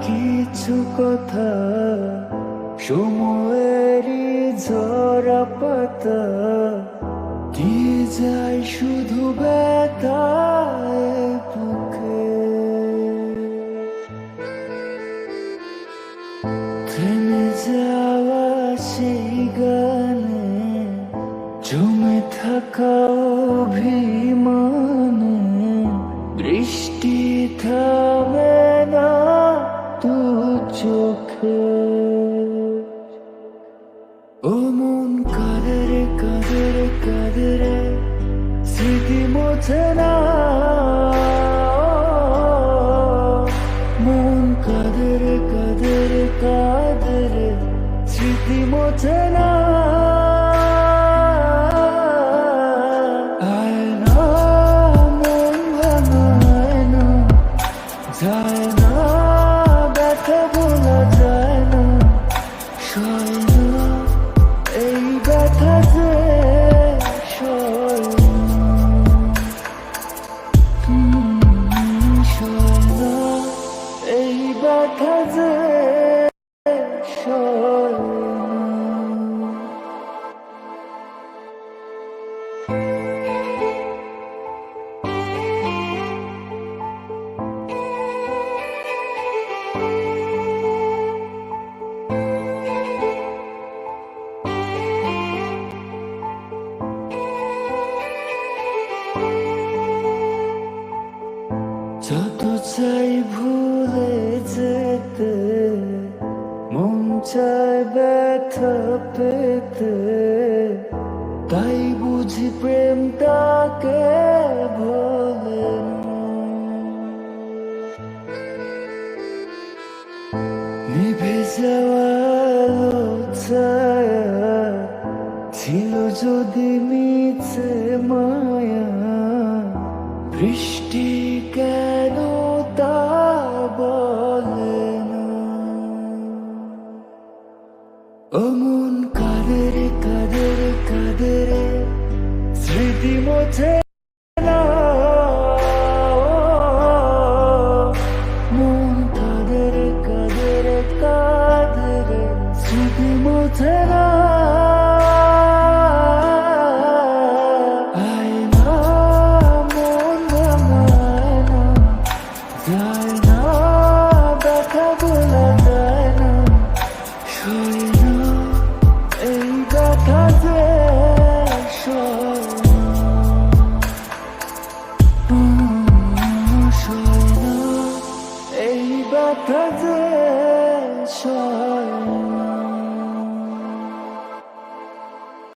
কিছু কথা সময়েরই ঝরা পাতা দিয়ে যায় শুধু ব্যথায় বুকে। থেমে যাওয়া সেই গানে জমে থাকা অভিমানে বৃষ্টি থামে না দু চোখে। ও মন কাঁদে রে কাঁদে রে কাঁদে রে, স্মৃতি মোছে না। মন কাঁদে রে কাঁদে রে কাঁদে রে, স্মৃতি মোছে না। আয় না মন ভাঙায় না, যায় না ব্যথা বলা যায় না, সয় না এই ব্যথা যে সয় না, সয় না এই ব্যথা যে সয় না। যত চাই ভুলে যেতে, মন চায় ব্যথা পেতে, তাই বুঝি প্রেমটাকে ভোলে না। নিভে যাওয়া আলো ছায়া ছিল যদি মিছে মায়া, বৃষ্টি কেন তা বলে না। ও মন কাঁদে রে কাঁদে রে কাঁদে রে, স্মৃতি মোছে না। মন কাঁদে রে কাঁদে রে কাঁদে রে, স্মৃতি মোছে না। আয় না মন ভাঙায় না, যায় না ব্যথা বলা যায় না, সয় না এই ব্যথা যে সয় না, সয় না এই ব্যথা যে সয় না।